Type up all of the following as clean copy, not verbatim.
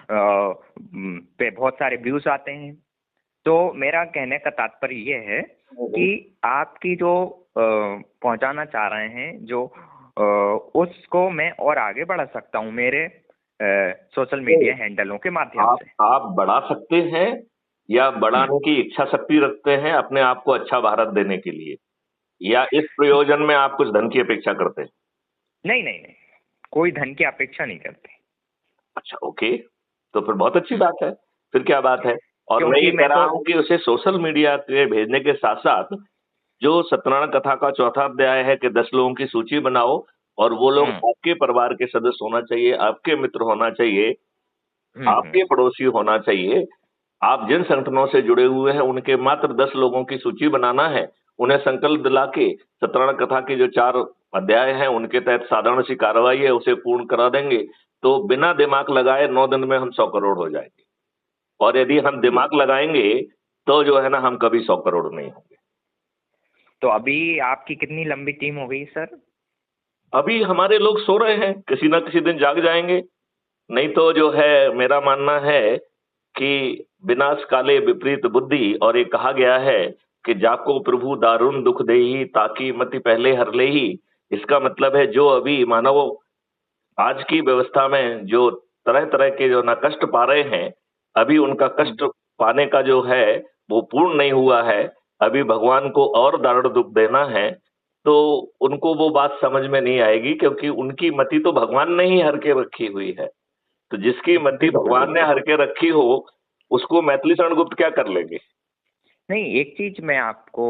पे बहुत सारे व्यूज आते हैं। तो मेरा कहने का तात्पर्य ये है कि आपकी जो पहुंचाना चाह रहे हैं जो उसको मैं और आगे बढ़ा सकता हूँ मेरे सोशल मीडिया हैंडलों के माध्यम से। आप बढ़ा सकते हैं या बढ़ाने की इच्छा शक्ति रखते हैं अपने आप को अच्छा भारत देने के लिए, या इस प्रयोजन में आप कुछ धन की अपेक्षा करते हैं? नहीं नहीं नहीं, कोई धन की अपेक्षा नहीं करते। अच्छा, ओके, तो फिर बहुत अच्छी बात है। फिर क्या बात है? और मैं ये क्योंकि कह मैं रहा तो हूँ कि उसे सोशल मीडिया के भेजने के साथ साथ जो सत्यनारायण कथा का चौथा अध्याय है कि 10 लोगों की सूची बनाओ, और वो लोग आपके परिवार के सदस्य होना चाहिए, आपके मित्र होना चाहिए, आपके पड़ोसी होना चाहिए, आप जिन संगठनों से जुड़े हुए हैं उनके मात्र 10 लोगों की सूची बनाना है। उन्हें संकल्प दिला के सत्यनारायण कथा के जो 4 अध्याय हैं उनके तहत साधारण सी कार्रवाई है उसे पूर्ण करा देंगे, तो बिना दिमाग लगाए 9 दिन में हम 100 करोड़ हो जाएंगे। और यदि हम दिमाग लगाएंगे तो जो है ना, हम कभी 100 करोड़ नहीं होंगे। तो अभी आपकी कितनी लंबी टीम हो गई सर? अभी हमारे लोग सो रहे हैं, किसी ना किसी दिन जाग जाएंगे। नहीं तो जो है, मेरा मानना है कि विनाश काले विपरीत बुद्धि, और ये कहा गया है कि जाको प्रभु दारुण दुख देही ताकि मति पहले हर लेही। इसका मतलब है जो अभी मानव आज की व्यवस्था में जो तरह तरह के जो ना कष्ट पा रहे हैं, अभी उनका कष्ट पाने का जो है वो पूर्ण नहीं हुआ है, अभी भगवान को और दारुण दुख देना है, तो उनको वो बात समझ में नहीं आएगी, क्योंकि उनकी मति तो भगवान ने ही हर के रखी हुई है। तो जिसकी मति बिल्कुल भगवान ने बिल्कुल। हर के रखी हो, उसको मैथिली शरण गुप्त क्या कर लेंगे? नहीं, एक चीज मैं आपको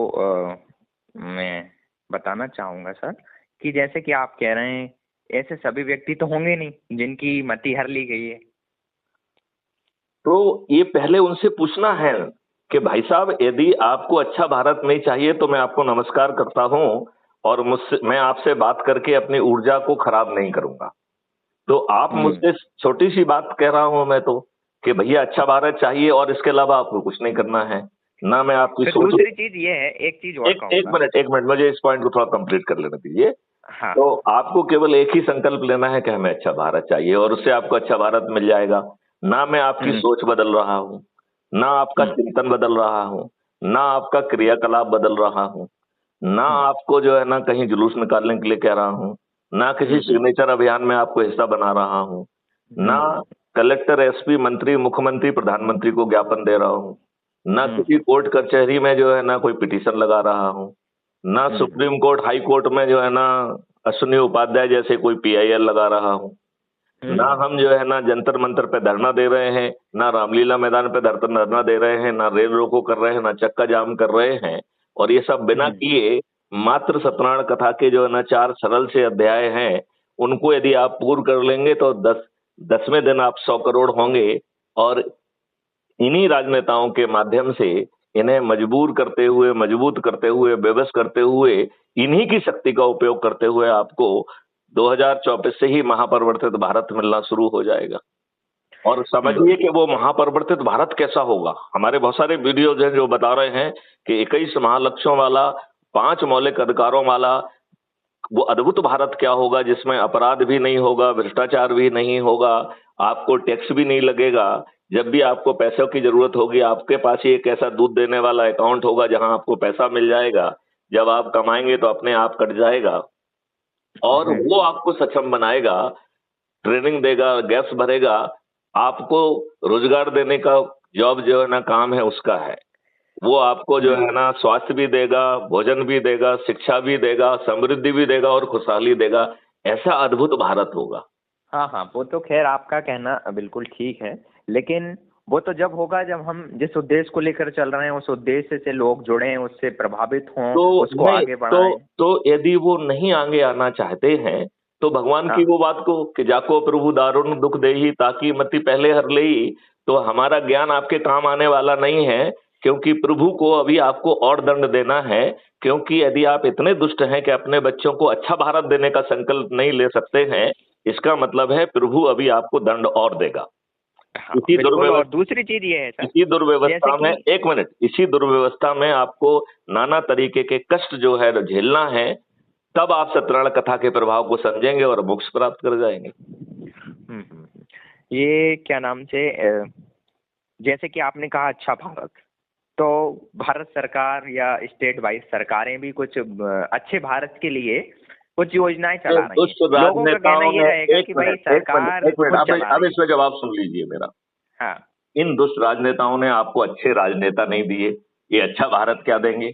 मैं बताना चाहूंगा सर, कि जैसे कि आप कह रहे हैं ऐसे सभी व्यक्ति तो होंगे नहीं जिनकी मति हर ली गई है। तो ये पहले उनसे पूछना है कि भाई साहब, यदि आपको अच्छा भारत नहीं चाहिए तो मैं आपको नमस्कार करता हूं, और मुझसे मैं आपसे बात करके अपनी ऊर्जा को खराब नहीं करूंगा। तो आप मुझसे छोटी सी बात कह रहा हूं मैं तो, कि भैया अच्छा भारत चाहिए और इसके अलावा आपको कुछ नहीं करना है ना। मैं आपकी फिर सोच, दूसरी चीज ये है, एक चीज और एक कहूंगा। मिनट, एक मिनट, मुझे इस पॉइंट को थोड़ा कंप्लीट कर लेने दीजिए। हाँ तो आपको केवल एक ही संकल्प लेना है कि हमें अच्छा भारत चाहिए, और उससे आपको अच्छा भारत मिल जाएगा। ना मैं आपकी सोच बदल रहा हूँ, ना आपका चिंतन बदल रहा हूँ, ना आपका क्रियाकलाप बदल रहा हूँ, ना आपको जो है ना कहीं जुलूस निकालने के लिए कह रहा हूँ, ना किसी सिग्नेचर अभियान में आपको हिस्सा बना रहा हूँ, ना कलेक्टर, एसपी, मंत्री, मुख्यमंत्री, प्रधानमंत्री को ज्ञापन दे रहा हूँ, ना किसी कोर्ट कचहरी में जो है ना कोई पिटीशन लगा रहा हूँ, ना सुप्रीम कोर्ट, हाई कोर्ट में जो है ना अश्विनी उपाध्याय जैसे कोई पीआईएल लगा रहा हूँ, ना हम जो है ना जंतर मंतर पे धरना दे रहे हैं, ना रामलीला मैदान पे धरना दे रहे हैं, ना रेल रोको कर रहे हैं, ना चक्का जाम कर रहे हैं। और ये सब बिना किए मात्र सत्यनारायण कथा के जो है ना 4 सरल से अध्याय हैं, उनको यदि आप पूर्ण कर लेंगे तो 10वें दिन आप 100 करोड़ होंगे। और इन्हीं राजनेताओं के माध्यम से इन्हें मजबूर करते हुए, मजबूत करते हुए, बेबस करते हुए, इन्हीं की शक्ति का उपयोग करते हुए आपको 2024 से ही महापरिवर्तित भारत मिलना शुरू हो जाएगा। और समझिए कि वो महापरिवर्तित भारत कैसा होगा। हमारे बहुत सारे वीडियोज हैं जो बता रहे हैं कि 21 महालक्ष्यों वाला, 5 मौलिक अधिकारों वाला वो अद्भुत भारत क्या होगा, जिसमें अपराध भी नहीं होगा, भ्रष्टाचार भी नहीं होगा, आपको टैक्स भी नहीं लगेगा। जब भी आपको पैसों की जरूरत होगी, आपके पास ही एक ऐसा दूध देने वाला अकाउंट होगा जहां आपको पैसा मिल जाएगा। जब आप कमाएंगे तो अपने आप कट जाएगा, और वो आपको सक्षम बनाएगा, ट्रेनिंग देगा, गैस भरेगा, आपको रोजगार देने का जॉब जो है ना काम है उसका है। वो आपको जो है ना स्वास्थ्य भी देगा, भोजन भी देगा, शिक्षा भी देगा, समृद्धि भी देगा और खुशहाली देगा। ऐसा अद्भुत भारत होगा। हाँ हाँ, वो तो खैर आपका कहना बिल्कुल ठीक है, लेकिन वो तो जब होगा जब हम जिस उद्देश्य को लेकर चल रहे हैं उस उद्देश्य से लोग जुड़े, उससे प्रभावित हों, तो उसको नहीं, आगे बढ़ाएं। तो यदि वो नहीं आगे आना चाहते हैं तो भगवान की हाँ वो बात को कि जाको प्रभु दारुण दुख देही ताकि मति पहले हर लेही, तो हमारा ज्ञान आपके काम आने वाला नहीं है, क्योंकि प्रभु को अभी आपको और दंड देना है। क्योंकि यदि आप इतने दुष्ट हैं कि अपने बच्चों को अच्छा भारत देने का संकल्प नहीं ले सकते हैं, इसका मतलब है प्रभु अभी आपको दंड और देगा। हाँ इसी बिल्कुल। और दुर्व्यवस्था दूसरी चीज ये है सर, इसी जैसे दुर्व्यवस्था में, कि एक मिनट, इसी दुर्व्यवस्था में आपको नाना तरीके के कष्ट जो है झेलना है, तब आप सत्यनारायण कथा के प्रभाव को समझेंगे और मोक्ष प्राप्त कर जाएंगे। ये क्या नाम से जैसे कि आपने कहा अच्छा भारत, तो भारत सरकार या स्टेट वाइज सरकारें भी कुछ अच्छे भारत के लिए कुछ योजनाएं चला रही दुष्ट हैं। लोगों का कहना राजनेताओं ये ने, रहेगा एक कि भाई मिनट एक मिनट सरकार एक मिनट, खुद चला अब रही इसमें है। जवाब सुन लीजिए मेरा। हाँ। इन दुष्ट राजनेताओं ने आपको अच्छे राजनेता नहीं दिए, ये अच्छा भारत क्या देंगे?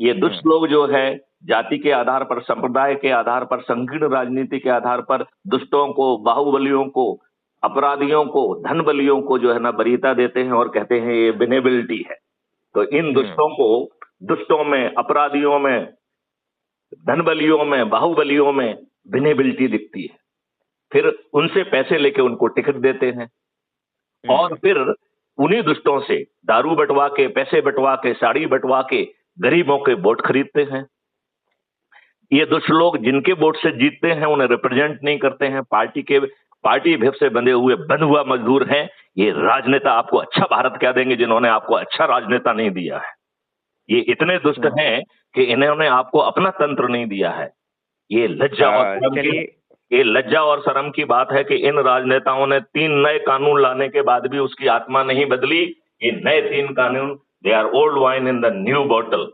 ये दुष्ट लोग जो है जाति के आधार पर, संप्रदाय के आधार पर, संकीर्ण राजनीति के आधार पर दुष्टों को, बाहुबलियों को, अपराधियों को, धन बलियों को जो है ना वरीयता देते हैं और कहते हैं ये विनेबिलिटी है। तो इन दुष्टों को, दुष्टों में, अपराधियों में, धन बलियों में, बाहुबलियों में विनेबिलिटी दिखती है। फिर उनसे पैसे लेके उनको टिकट देते हैं और फिर उन्हीं दुष्टों से दारू बंटवा के, पैसे बंटवा के, साड़ी बंटवा के गरीबों के वोट खरीदते हैं। ये दुष्ट लोग जिनके वोट से जीतते हैं उन्हें रिप्रेजेंट नहीं करते हैं, पार्टी भेब से बंधे हुए बंध हुआ मजदूर हैं। ये राजनेता आपको अच्छा भारत क्या देंगे जिन्होंने आपको अच्छा राजनेता नहीं दिया है? ये इतने दुष्ट हैं कि इन्होंने आपको अपना तंत्र नहीं दिया है। ये लज्जा और शर्म की, ये लज्जा और शर्म की बात है कि इन राजनेताओं ने 3 नए कानून लाने के बाद भी उसकी आत्मा नहीं बदली। ये नए 3 कानून, they are old wine in the new bottle.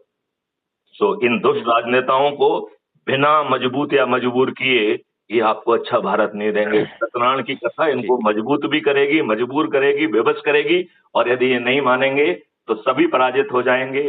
So इन दुष्ट राजनेताओं को बिना मजबूत या मजबूर किए ये आपको अच्छा भारत नहीं देंगे। सत्यनारायण की कथा इनको मजबूत भी करेगी, मजबूर करेगी, बेबस करेगी, और यदि ये नहीं मानेंगे तो सभी पराजित हो जाएंगे।